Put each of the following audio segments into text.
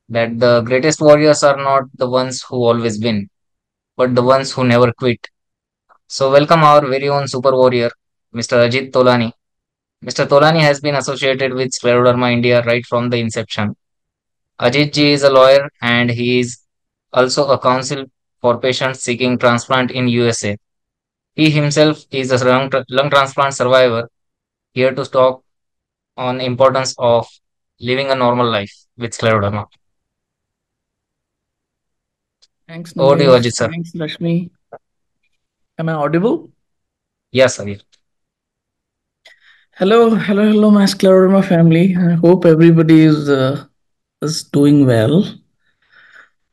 that the greatest warriors are not the ones who always win, but the ones who never quit. So, welcome our very own super warrior, Mr. Ajit Tolani. Mr. Tolani has been associated with Scleroderma India right from the inception. Ajit ji is a lawyer and he is also a counsel for patients seeking transplant in USA. He himself is a lung transplant survivor here to talk on importance of living a normal life with scleroderma. Thanks, Over to you, Nilesh. Ajit sir. Thanks, Rashmi. Am I audible? Yes, Ajit. Hello, my Scleroderma family. I hope everybody is doing well.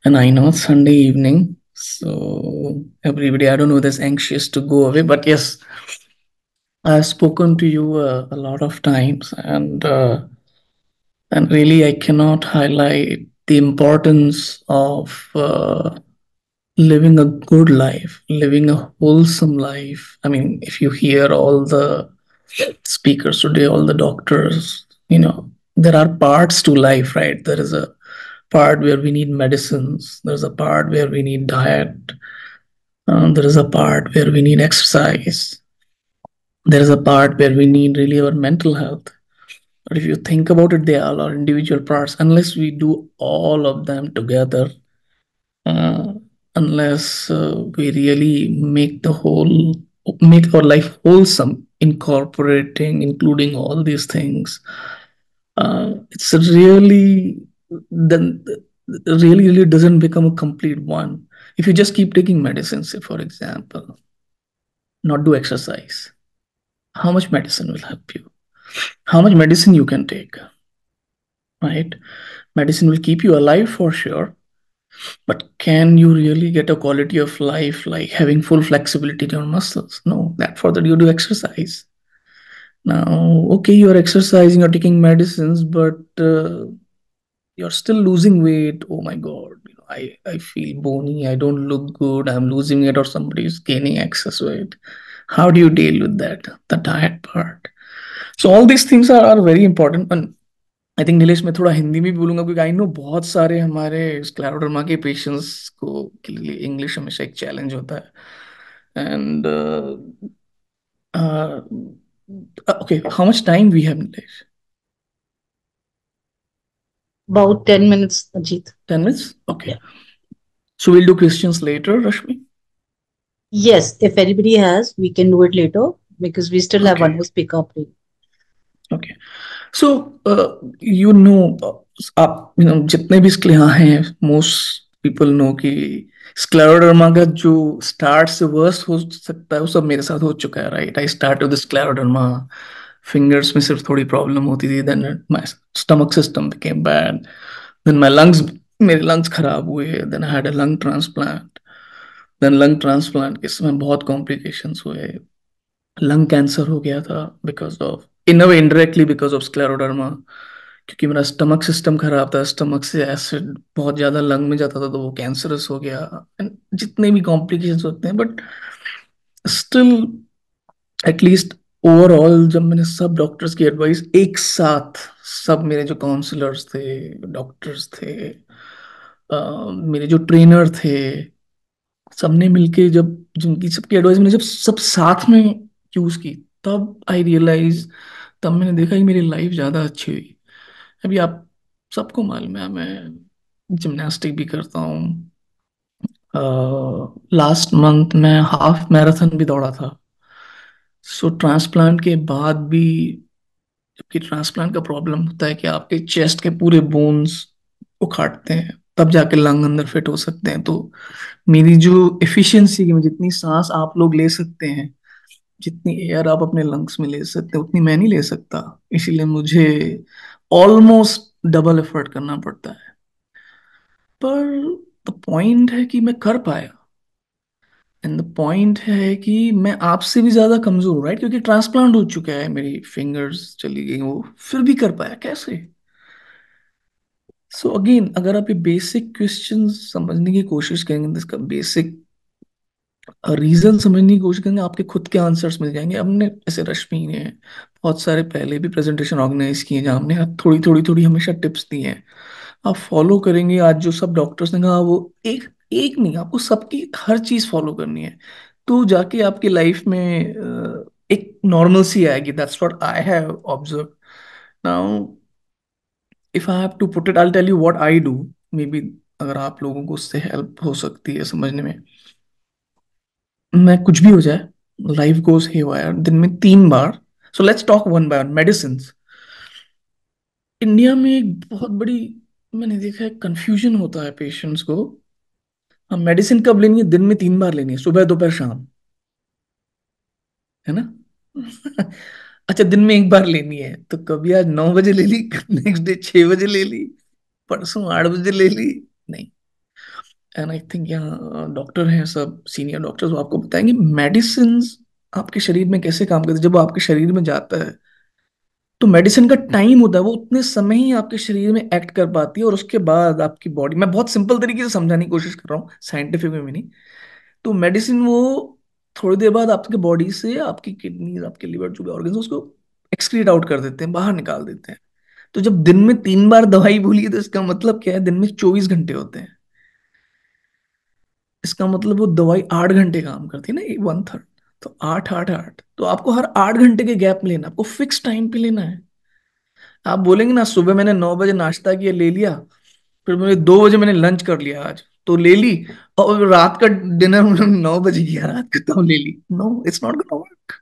And I know it's Sunday evening, so everybody, I don't know, is anxious to go away. But yes, I've spoken to you a lot of times, and really, I cannot highlight the importance of living a good life, living a wholesome life. I mean, if you hear all the speakers today, all the doctors, there are parts to life, right? There is a part where we need medicines, there's a part where we need diet, there is a part where we need exercise, there is a part where we need really our mental health. But if you think about it, they all are individual parts. Unless we do all of them together, uh, unless we really make our life wholesome, incorporating, including all these things, it's then really doesn't become a complete one. If you just keep taking medicine, say for example, not do exercise, how much medicine will help you? How much medicine you can take, right? Medicine will keep you alive for sure, but can you really get a quality of life like having full flexibility in your muscles? No, that for that you do exercise. Now, okay, you're exercising, you're taking medicines, but you're still losing weight. Oh my God, I feel bony, I don't look good, I'm losing it, or somebody is gaining excess weight. How do you deal with that? The diet part. So all these things are very important. And I think Nilesh मैं थोड़ा हिंदी में भी बोलूंगा क्योंकि I know बहुत सारे हमारे scleroderma के पेशेंट्स को के लिए इंग्लिश हमेशा एक चैलेंज होता है and okay how much time we have Nilesh About 10 minutes, Ajit. 10 minutes okay Yeah. so we'll do questions later Rashmi Yes, if anybody has, we can do it later because we still have one okay more speaker up. okay so you know आप जितने भी यहाँ हैं most people know कि scleroderma का जो start से worst हो सकता है वो सब मेरे साथ हो चुका है right I start with scleroderma fingers में सिर्फ थोड़ी प्रॉब्लम होती थी then my stomach system became bad then my lungs मेरे लंग्स खराब हुए then I had a lung transplant then lung transplant के समय बहुत कॉम्प्लिकेशंस हुए लंग कैंसर हो गया था because of in a way indirectly because of scleroderma क्योंकि मेरा स्टमक सिस्टम खराब था स्टमक से एसिड बहुत ज्यादा लंग में जाता था तो वो कैंसरस हो गया And जितने भी कॉम्प्लिकेशंस होते हैं बट स्टिल एटलीस्ट ओवरऑल जब मैंने सब डॉक्टर्स की एडवाइस एक साथ सब मेरे जो काउंसलर्स थे डॉक्टर्स थे मेरे जो ट्रेनर थे सबने मिलके जब जिनकी सबकी एडवाइस मैंने जब सब साथ में यूज की तब आई रियलाइज तब मैंने देखा कि मेरी लाइफ ज्यादा अच्छी हुई अभी आप सबको मालूम है मैं जिमनास्टिक भी करता हूँ लास्ट मंथ मैं हाफ मैराथन भी दौड़ा था सो ट्रांसप्लांट के बाद भी जबकि ट्रांसप्लांट का प्रॉब्लम होता है कि आपके चेस्ट के पूरे बोन्स उखाड़ते हैं तब जाके लंग अंदर फिट हो सकते हैं तो मेरी जो एफिशिएंसी की जितनी सांस आप लोग ले सकते हैं जितनी एयर आप अपने लंग्स में ले सकते हैं उतनी मैं नहीं ले सकता इसीलिए मुझे ऑलमोस्ट डबल एफर्ट करना पड़ता है पर द पॉइंट है कि मैं कर पाया एंड द पॉइंट है कि मैं आपसे भी ज्यादा कमजोर हूं राइट क्योंकि ट्रांसप्लांट हो चुका है मेरी फिंगर्स चली गई वो फिर भी कर पाया कैसे सो अगेन अगर आप ये बेसिक क्वेश्चन समझने की कोशिश करेंगे इसका बेसिक रीजन समझने की कोशिश करेंगे आपके खुद के आंसर्स मिल जाएंगे हमने ऐसे रश्मि ने बहुत सारे पहले भी प्रेजेंटेशन ऑर्गेनाइज किए हैं जहाँ हमने थोड़ी थोड़ी थोड़ी हमेशा टिप्स दी हैं आप फॉलो करेंगे आज जो सब डॉक्टर्स ने कहा, वो एक एक नहीं, आपको सबकी हर चीज फॉलो करनी है, तो जाके आपकी लाइफ में एक नॉर्मल सी आएगी। That's what I have observe now. If I have to put it, I tell you what I do, maybe अगर आप लोगों को उससे हेल्प हो सकती है समझने में। मैं कुछ भी हो जाए, लाइफ गोज हेवायर, दिन में 3 बार। So let's talk one by one. Medicine, India में एक बहुत बड़ी, मैंने देखा है, कंफ्यूजन होता है पेशेंट्स को। हम मेडिसिन कब लेनी है? दिन में 3 बार लेनी है, सुबह दोपहर शाम, है ना? अच्छा, दिन में 1 बार लेनी है तो कभी आज 9 बजे ले ली, नेक्स्ट डे 6 बजे ले ली, परसों 8 बजे ले ली, नहीं। एंड आई थिंक यहाँ डॉक्टर हैं सब सीनियर डॉक्टर्स, वो आपको बताएंगे मेडिसिन आपके शरीर में कैसे काम करते हैं। जब वो आपके शरीर में जाता है तो मेडिसिन का टाइम होता है, वो उतने समय ही आपके शरीर में एक्ट कर पाती है, और उसके बाद आपकी बॉडी, मैं बहुत सिंपल तरीके से समझाने की कोशिश कर रहा हूँ, साइंटिफिक में भी नहीं। तो मेडिसिन वो थोड़ी देर बाद आपके बॉडी से आपकी किडनी, आपके लिवर, जो भी ऑर्गन उसको एक्सक्रीट आउट कर देते हैं, बाहर निकाल देते हैं। तो जब दिन में 3 बार दवाई बोली है, तो इसका मतलब क्या है? दिन में 24 घंटे होते हैं। इसका मतलब वो दवाई 8 घंटे काम करती है ना, 1/3। तो 8 8 8, तो आपको हर 8 घंटे के गैप लेना, आपको फिक्स टाइम पे लेना है। आप बोलेंगे ना, सुबह मैंने 9 बजे नाश्ता किया, ले लिया, फिर मुझे 2 बजे मैंने लंच कर लिया आज, तो ले ली, और रात का डिनर मैंने 9 बजे किया रात का, तब ले ली। No, it's not gonna work.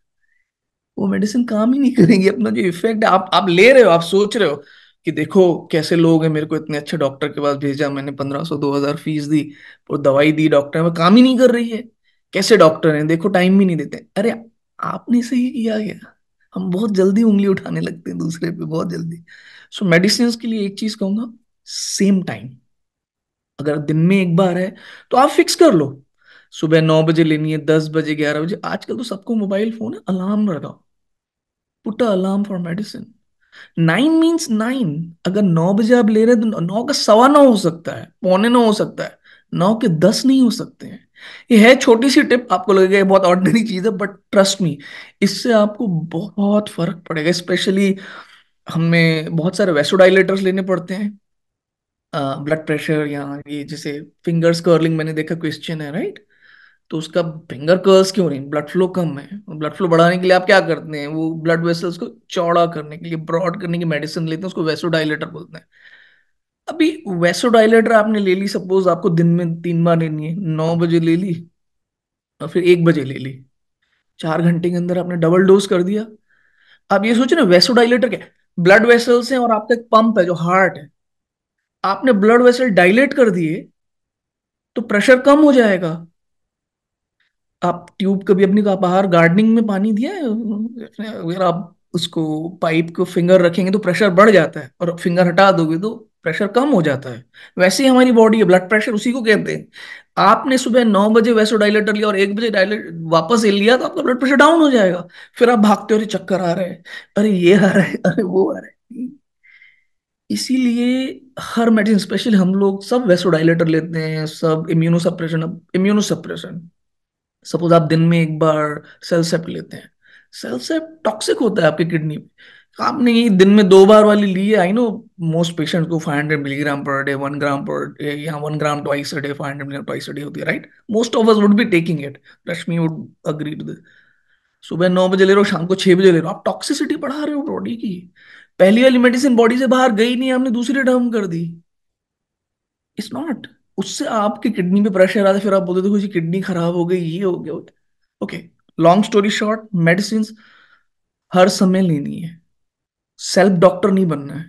वो मेडिसिन काम ही नहीं करेगी। अपना जो इफेक्ट है, आप ले रहे हो, आप सोच रहे हो कि देखो कैसे लोग हैं, मेरे को इतने अच्छे डॉक्टर के पास भेजा, मैंने 1500 2000 फीस दी, और दवाई दी डॉक्टर में, काम ही नहीं कर रही है। कैसे डॉक्टर हैं देखो, टाइम भी नहीं देते। अरे, आपने सही किया गया, हम बहुत जल्दी उंगली उठाने लगते हैं दूसरे पे, बहुत जल्दी। सो मेडिसिन के लिए एक चीज कहूंगा, सेम टाइम। अगर दिन में 1 बार है तो आप फिक्स कर लो, सुबह 9 बजे लेनी है, 10 बजे, 11 बजे। आजकल तो सबको मोबाइल फोन है, अलार्म लगाओ, put alarm for medicine. 9 means 9। अगर 9 बजे आप ले रहे हैं तो 9 का 9:15 हो सकता है, 8:45 हो सकता है, 9 के 10 नहीं हो सकते हैं। ये है छोटी सी टिप, आपको लगेगा ये बहुत ऑर्डिनरी चीज है, बट ट्रस्ट मी, इससे आपको बहुत फर्क पड़ेगा। स्पेशली हमें बहुत सारे वेसोडाइलेटर्स लेने पड़ते हैं, ब्लड प्रेशर, या ये जैसे फिंगर्स कर्लिंग, मैंने देखा क्वेश्चन है, राइट? तो उसका फिंगर कर्ल्स क्यों नहीं? ब्लड फ्लो कम है। ब्लड फ्लो बढ़ाने के लिए आप क्या करते हैं? वो ब्लड वेसल्स को चौड़ा करने के लिए, ब्रॉड करने की मेडिसिन लेते हैं, उसको वेसोडाइलेटर बोलते हैं। अभी वेसोडाइलेटर आपने ले ली, सपोज आपको दिन में 3 बार लेनी है, 9 बजे ले ली और फिर 1 बजे ले ली, 4 घंटे के अंदर आपने डबल डोज कर दिया। आप ये सोचो ना, वेसोडाइलेटर क्या है? ब्लड वेसल्स हैं और आपका एक पंप है जो हार्ट है, आपने ब्लड वेसल डायलेट कर दिए तो प्रेशर कम हो जाएगा। आप ट्यूब कभी अपनी का बाहर गार्डनिंग में पानी दिया है? अगर आप उसको पाइप को फिंगर रखेंगे तो प्रेशर बढ़ जाता है, और फिंगर हटा दोगे तो प्रेशर कम हो जाता है। वैसे ही हमारी बॉडी है, ब्लड प्रेशर उसी को कहते हैं। आपने सुबह 9 बजे वैसोडाइलेटर लिया और 1 बजे डायलेट वापस ले लिया, तो आपका ब्लड प्रेशर डाउन हो जाएगा। फिर आप भागते हो, अरे चक्कर आ रहे हैं, अरे ये आ रहा है, अरे वो आ रहा है। इसीलिए हर मेडिसिन, स्पेशली हम लोग सब वैसोडाइलेटर लेते हैं, सब इम्यूनोसप्रेशन। अब इम्यूनोसप्रेशन, सपोज आप दिन में 1 बार सेलसेप लेते हैं, सेलसेप टॉक्सिक होता है आपकी किडनी में। आपने ये दिन में 2 बार वाली ली है, आई नो मोस्ट पेशेंट को 500 मिलीग्राम पर डे, 1 ग्राम पर डे, या 1 gram twice a day, 500 milligram twice a day होती है, right? Most of us would be taking it, Rashmi would agree to this. सुबह 9 बजे ले रहे हो, शाम को 6 बजे ले रहे हो, आप टॉक्सिसिटी बढ़ा रहे हो बॉडी की। पहली वाली मेडिसिन बॉडी से बाहर गई नहीं, आपने दूसरी टर्म कर दी। इट्स नॉट, उससे आपकी किडनी पे प्रेशर आता है, फिर आप बोलते देखो जी किडनी खराब हो गई, ये हो गया। Okay, long story short, medicine हर समय लेनी है, सेल्फ डॉक्टर नहीं बनना है।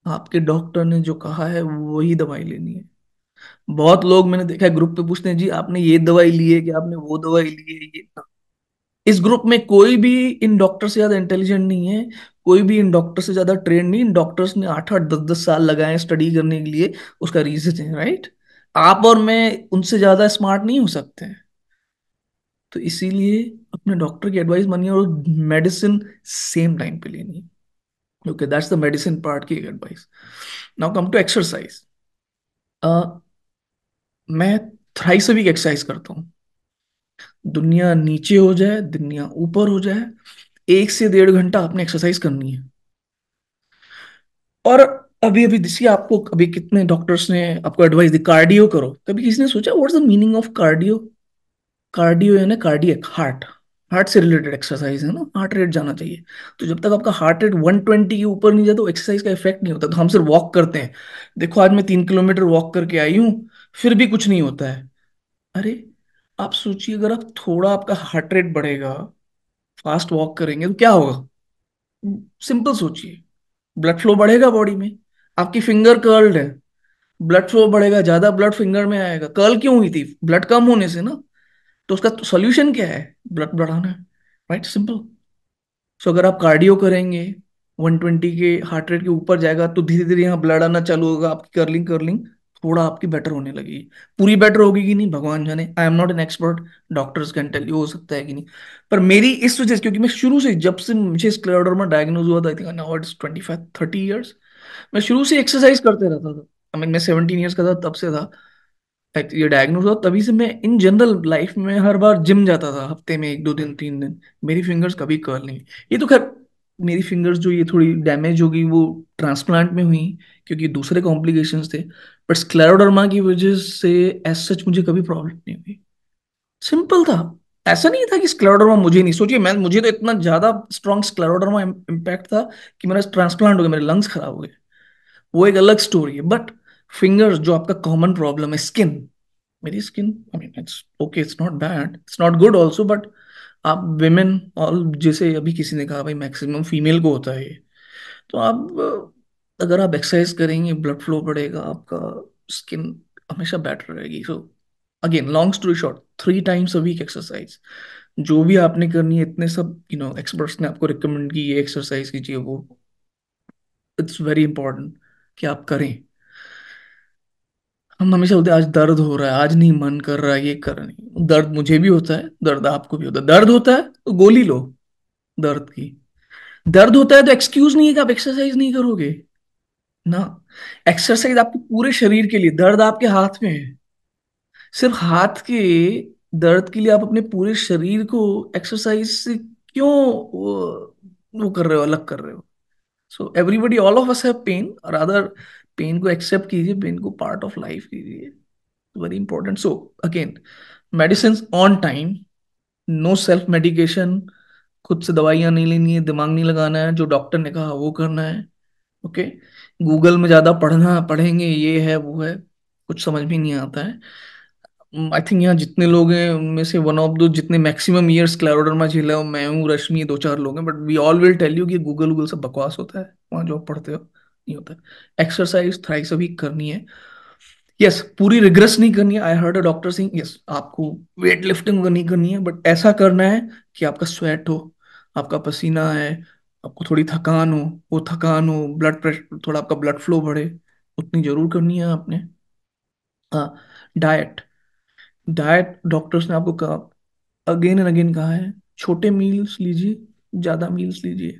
आपके डॉक्टर ने जो कहा है वही दवाई लेनी है। बहुत लोग मैंने देखा है ग्रुप पे पूछते हैं, जी आपने ये दवाई ली है कि आपने वो दवाई ली है, ये। इस ग्रुप में कोई भी इन डॉक्टर से ज्यादा इंटेलिजेंट नहीं है, कोई भी इन डॉक्टर से ज्यादा ट्रेन नहीं। इन डॉक्टर्स ने 8 8 10 10 साल लगाए स्टडी करने के लिए, उसका रीजन है, राइट? आप और मैं उनसे ज्यादा स्मार्ट नहीं हो सकते हैं। तो इसीलिए अपने डॉक्टर की एडवाइस मानिए, और मेडिसिन सेम टाइम पे लेनी है। Okay, that's the medicine part की advice. Now come to exercise. मैं थ्राइस अ वीक एक्सरसाइज करता हूँ। दुनिया नीचे हो जाए, दुनिया ऊपर हो जाए, 1 से 1.5 घंटा आपने एक्सरसाइज करनी है। और अभी अभी दिसी आपको, अभी कितने डॉक्टर्स ने आपको एडवाइस दी कार्डियो करो, कभी किसी ने सोचा what's the meaning of cardio? Cardio यानी कार्डियक, हार्ट, हार्ट से रिलेटेड एक्सरसाइज है ना, हार्ट रेट जाना चाहिए। तो जब तक आपका हार्ट रेट 120 के ऊपर नहीं जाता, तो एक्सरसाइज का इफेक्ट नहीं होता। तो हम सिर्फ वॉक करते हैं, देखो आज मैं 3 किलोमीटर वॉक करके आई हूँ, फिर भी कुछ नहीं होता है। अरे आप सोचिए, अगर आप थोड़ा आपका हार्ट रेट बढ़ेगा, फास्ट वॉक करेंगे तो क्या होगा? सिंपल सोचिए, ब्लड फ्लो बढ़ेगा बॉडी में। आपकी फिंगर कर्ल्ड है, ब्लड फ्लो बढ़ेगा, ज्यादा ब्लड फिंगर में आएगा। कर्ल क्यों हुई थी? ब्लड कम होने से ना। तो उसका सॉल्यूशन क्या है? ब्लड बढ़ाना है, राइट, सिंपल। सो अगर आप कार्डियो करेंगे, 120 के हार्ट रेट के ऊपर जाएगा, तो धीरे धीरे यहाँ ब्लड आना चालू होगा, आपकी कर्लिंग कर्लिंग थोड़ा आपकी बेटर होने लगेगी। पूरी बेटर होगी कि नहीं भगवान जाने, I am not an expert, doctors can tell you हो सकता है कि नहीं। पर मेरी इस वजह से, क्योंकि मैं शुरू से, जब से मुझे स्क्लेरोडर्मा डायग्नोज हुआ था, I think now it's 25-30 years, मैं शुरू से एक्सरसाइज करते रहता था। आई मीन मैं 17 ईयर्स का था तब से था। ये डायग्नोज हुआ तभी से मैं इन जनरल लाइफ में हर बार जिम जाता था, हफ्ते में 1-2 दिन 3 दिन। मेरी फिंगर्स कभी कर्ल नहीं। ये तो खैर, मेरी फिंगर्स जो ये थोड़ी डैमेज हो गई वो ट्रांसप्लांट में हुई, क्योंकि दूसरे कॉम्प्लिकेशंस थे। बट स्क्लेरोडर्मा की वजह से एज सच मुझे कभी प्रॉब्लम नहीं हुई। सिंपल था। ऐसा नहीं था कि स्क्लेरोडर्मा मुझे नहीं, सोचिए मैं, मुझे तो इतना ज्यादा स्ट्रॉन्ग स्क्लेरोडर्मा इम्पैक्ट था कि मेरा ट्रांसप्लांट हो गया, मेरे लंग्स खराब हो गए। वो एक अलग स्टोरी है। बट फिंगर्स जो आपका कॉमन प्रॉब्लम है, स्किन, मेरी skin, I mean it's okay, it's not bad, it's not good also, but आप विमेन, और जैसे अभी किसी ने कहा भाई मैक्सिमम फीमेल को होता है ये, तो आप अगर आप एक्सरसाइज करेंगे, ब्लड फ्लो बढ़ेगा, आपका स्किन हमेशा बेटर रहेगी। So again long story short, 3 times a week exercise जो भी आपने करनी है, इतने सब एक्सपर्ट्स ने आपको रिकमेंड की ये एक्सरसाइज कीजिए, वो इट्स वेरी इंपॉर्टेंट कि आप करें। हम हमेशा बोलते हैं आज दर्द हो रहा है, आज नहीं मन कर रहा है, ये कर नहीं, दर्द मुझे भी होता है, दर्द आपको भी होता है। दर्द होता है तो गोली लो दर्द की। दर्द होता है तो एक्सक्यूज नहीं है कि आप एक्सरसाइज नहीं करोगे ना। एक्सरसाइज आपके पूरे शरीर के लिए, दर्द आपके हाथ में है, सिर्फ हाथ के दर्द के लिए आप अपने पूरे शरीर को एक्सरसाइज से क्यों वो कर रहे हो, अलग कर रहे हो? So everybody, all of us have pain, और अदर पेन को एक्सेप्ट कीजिए, पेन को पार्ट ऑफ लाइफ कीजिए, very important. So again, medicine on time, no self medication, खुद से दवाइयां नहीं लेनी है, दिमाग नहीं लगाना है, जो डॉक्टर ने कहा वो करना है। ओके, गूगल में ज्यादा पढ़ना पढ़ेंगे, ये है वो है, कुछ समझ भी नहीं आता है। आई थिंक यहाँ जितने लोग हैं उनमें से वन ऑफ दो जितने मैक्सिमम ईयर्स क्लेरोडर्मा झेला है वो मैं हूँ, रश्मि, 2-4 लोग हैं। But we all will tell you कि गूगल गूगल सब बकवास होता है, वहाँ जो आप पढ़ते हो नहीं होता है। एक्सरसाइज थ्राइस अ वीक करनी है। यस, पूरी रिग्रेस नहीं करनी है। I heard a doctor saying yes, आपको वेट लिफ्टिंग नहीं करनी है, बट ऐसा करना है कि आपका स्वेट हो, आपका पसीना है, आपको थोड़ी थकान हो, वो थकान हो, ब्लड प्रेशर थोड़ा, आपका ब्लड फ्लो बढ़े, उतनी जरूर करनी है आपने। हाँ, डाइट, डाइट डॉक्टर्स ने आपको कहा, अगेन एंड अगेन कहा है, छोटे मील्स लीजिए, ज्यादा मील्स लीजिए।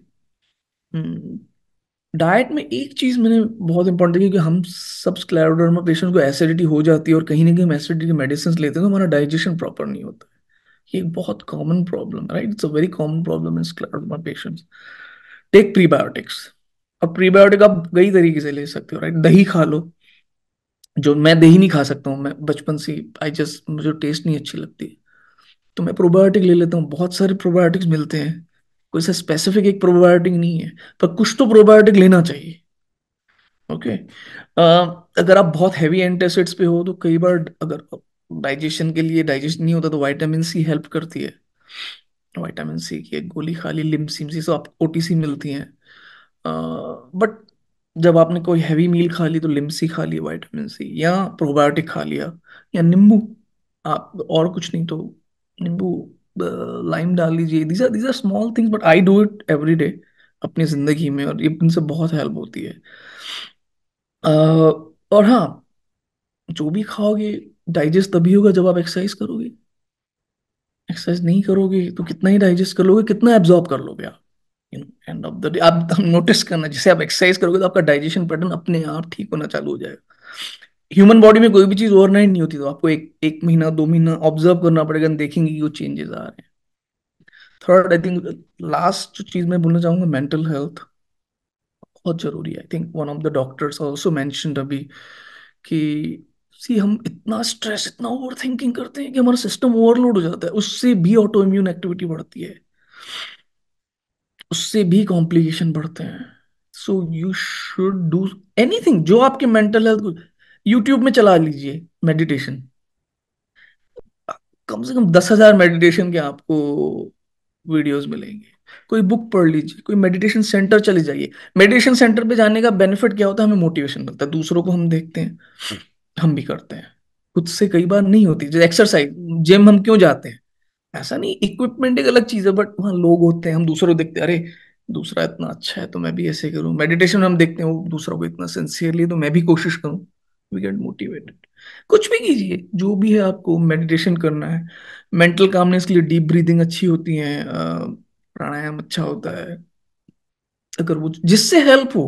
डाइट में एक चीज मैंने बहुत इंपॉर्टेंट देखी कि हम सब स्क्लेरोडर्मा पेशेंट को एसिडिटी हो जाती है, और कहीं ना कहीं हम एसिडिटी के मेडिसिन लेते हैं तो हमारा डाइजेशन प्रॉपर नहीं होता है। ये एक बहुत कॉमन प्रॉब्लम है, right, it's a very common problem in scleroderma patients. Take prebiotics. अब प्रीबायोटिक आप कई तरीके से ले सकते हो, राइट, दही खा लो। जो मैं दही नहीं खा सकता हूँ, मैं बचपन से, आई जस्ट, मुझे टेस्ट नहीं अच्छी लगती, तो मैं प्रोबायोटिक ले लेता हूँ। बहुत सारे प्रोबायोटिक्स मिलते हैं, कोई सा स्पेसिफिक एक प्रोबायोटिक नहीं है, पर कुछ तो प्रोबायोटिक लेना चाहिए। ओके, अगर आप बहुत हैवी एंटासिड्स पे हो तो कई बार, अगर डाइजेशन के लिए डाइजेशन नहीं होता, तो विटामिन सी हेल्प करती है। विटामिन सी की एक गोली खा ली, लिम्सिम सी, सब आप ओटीसी मिलती हैं। बट जब आपने कोई हैवी मील खा ली तो लिम्सी खा ली, विटामिन सी, या प्रोबायोटिक खा लिया, या नींबू, आप और कुछ नहीं तो नींबू, लाइम डाल लीजिए। These are small things, but I do it every day अपनी जिंदगी में, और ये इनसे बहुत हेल्प होती है। अ, और हाँ, जो भी खाओगे डाइजेस्ट तभी होगा जब आप एक्सरसाइज करोगे। एक्सरसाइज नहीं करोगे तो कितना ही डाइजेस्ट कर लोगे, कितना एब्जॉर्ब कर लोगे आप? एंड ऑफ द डे आप नोटिस करना, जैसे आप एक्सरसाइज करोगे तो आपका डाइजेशन पैटर्न अपने आप ठीक होना चालू हो जाएगा। ह्यूमन बॉडी में कोई भी चीज ओवरनाइट नहीं होती, तो आपको एक एक महीना 2 महीना ऑब्जर्व करना पड़ेगा, देखेंगे कि वो चेंजेस आ रहे हैं। थर्ड, आई थिंक लास्ट जो चीज मैं बोलना चाहूंगा, मेंटल हेल्थ। बहुत जरूरी है। I think one of the doctors also mentioned अभी कि सी हम इतना स्ट्रेस, इतना ओवर थिंकिंग करते हैं कि हमारा सिस्टम ओवरलोड हो जाता है, उससे भी ऑटो इम्यून एक्टिविटी बढ़ती है, उससे भी कॉम्प्लिकेशन बढ़ते हैं। So you should do anything जो आपके मेंटल हेल्थ को, यूट्यूब में चला लीजिए मेडिटेशन, कम से कम 10,000 मेडिटेशन के आपको वीडियोस मिलेंगे। कोई बुक पढ़ लीजिए, कोई मेडिटेशन सेंटर चले जाइए। मेडिटेशन सेंटर पे जाने का बेनिफिट क्या होता है, हमें मोटिवेशन मिलता है, दूसरों को हम देखते हैं, हम भी करते हैं। खुद से कई बार नहीं होती, जैसे एक्सरसाइज, जिम हम क्यों जाते हैं, ऐसा नहीं, इक्विपमेंट एक अलग चीज है, बट वहाँ लोग होते हैं, हम दूसरों को देखते हैं, अरे दूसरा इतना अच्छा है तो मैं भी ऐसे करूं। मेडिटेशन में हम देखते हैं वो दूसरों को इतना सिंसियरली, तो मैं भी कोशिश करूं। We get motivated. कुछ भी कीजिए, जो भी है आपको मेडिटेशन करना है। मेंटल कामनेस के लिए डीप ब्रीदिंग अच्छी होती है, प्राणायाम अच्छा होता है, अगर वो जिससे हेल्प हो।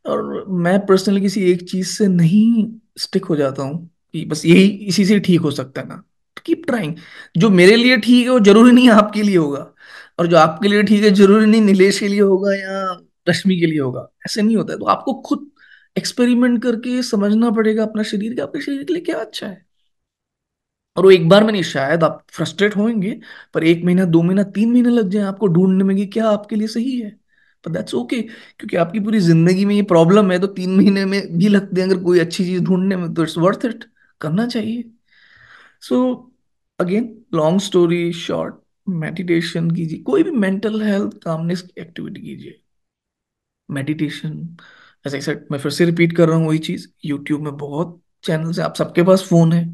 और मैं पर्सनली किसी एक चीज से नहीं स्टिक हो जाता हूँ कि बस यही, इसी से ठीक हो सकता है ना। Keep trying. जो मेरे लिए ठीक है वो जरूरी नहीं आपके लिए होगा, और जो आपके लिए ठीक है जरूरी नहीं नीलेश के लिए होगा या रश्मि के लिए होगा। ऐसे नहीं होता है, तो आपको खुद एक्सपेरिमेंट करके समझना पड़ेगा अपना शरीर, का आपके शरीर के लिए क्या अच्छा है। और वो एक बार में नहीं, शायद आप फ्रस्ट्रेट होंगे, पर 1 महीना, 2 महीना, 3 महीने लग जाए आपको ढूंढने में कि क्या आपके लिए सही है। पर दैट्स ओके, क्योंकि आपकी पूरी जिंदगी में ये प्रॉब्लम है, तो 3 महीने में भी लगते हैं अगर कोई अच्छी चीज ढूंढने में, तो इट्स वर्थ इट, करना चाहिए। सो again, long story short, meditation कीजिए, कोई भी मेंटल हेल्थ कामनेस की एक्टिविटी कीजिए। मेडिटेशन, एज आई सेड, मैं फिर से रिपीट कर रहा हूँ वही चीज, यूट्यूब में बहुत चैनल्स है, आप सबके पास फोन है,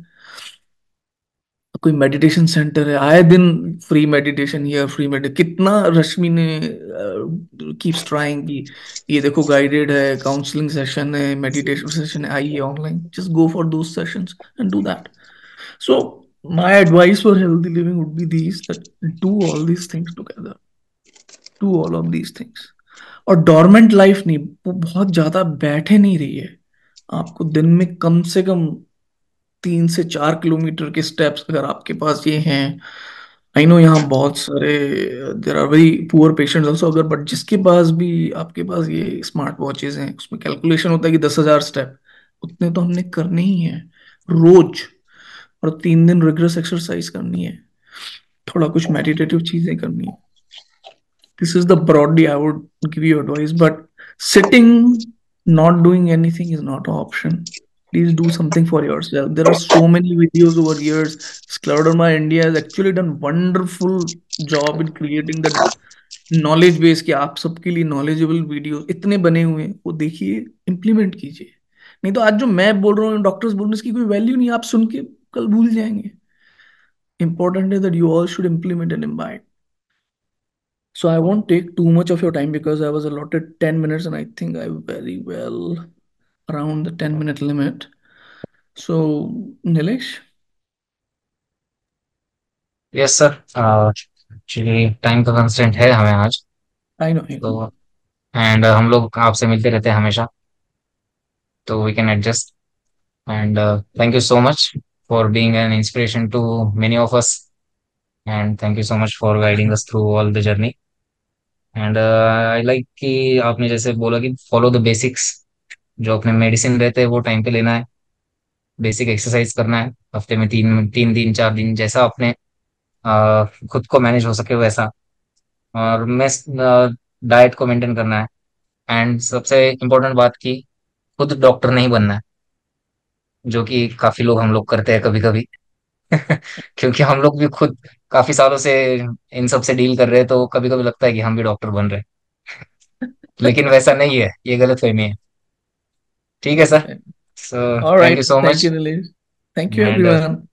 कोई मेडिटेशन सेंटर है, आए दिन फ्री मेडिटेशन, या फ्री मेडिटेशन कितना रश्मि ने कीप्स ट्राइंग की, ये देखो गाइडेड है, काउंसलिंग सेशन है, मेडिटेशन सेशन है, आइए online, just go for those sessions and do that. So my advice for healthy living would be these, that do all these things together, do all of these things. और dormant life नहीं, वो बहुत ज्यादा बैठे नहीं रहिए। आपको दिन में कम से कम 3 से 4 किलोमीटर के स्टेप्स अगर आपके पास ये हैं, आई नो यहाँ बहुत सारे, there are very poor patients also, अगर बट जिसके पास भी, आपके पास ये स्मार्ट वॉचेज हैं, उसमें कैलकुलेशन होता है कि 10,000 स्टेप, उतने तो हमने करने ही हैं रोज। और 3 दिन रिगरस एक्सरसाइज करनी है, थोड़ा कुछ मेडिटेटिव चीजें करनी है। This is the broadly I would give you advice, but sitting, not doing anything is not an option. Please do something for yourself. There are so many videos over years. Scleroderma India has actually done wonderful job in creating the knowledge base, कि आप सबके लिए knowledgeable video इतने बने हुए हैं, वो देखिए, इम्प्लीमेंट कीजिए। नहीं तो आज जो मैं बोल रहा हूँ, डॉक्टर्स बोल रहे हैं, इसकी कोई वैल्यू नहीं, आप सुन के कल भूल जाएंगे। Important is that you all should implement and imbibe. So I won't take too much of your time because I was allotted 10 minutes and I think I very well around the 10-minute limit. So Nilesh, yes sir, actually time का constraint है हमें आज। I know. तो and हम लोग आपसे मिलते रहते हैं हमेशा, तो we can adjust. And thank you so much for being an inspiration to many of us, and thank you so much for guiding us through all the journey. And I like कि आपने जैसे बोला कि follow the basics, जो अपने medicine रहते हैं वो टाइम पे लेना है, बेसिक एक्सरसाइज करना है, हफ्ते में 3 दिन 4 दिन, जैसा अपने खुद को मैनेज हो सके वैसा। और मैं डाइट को मेंटेन करना है। एंड सबसे इम्पोर्टेंट बात की, खुद डॉक्टर नहीं बनना है, जो कि काफी लोग हम लोग करते हैं कभी कभी। क्योंकि हम लोग भी खुद काफी सालों से इन सब से डील कर रहे हैं, तो कभी कभी लगता है कि हम भी डॉक्टर बन रहे हैं, लेकिन वैसा नहीं है, ये गलत फहमी है। ठीक है sir, so All thank you right. So Thank much. you, Nilesh. Thank you, and everyone.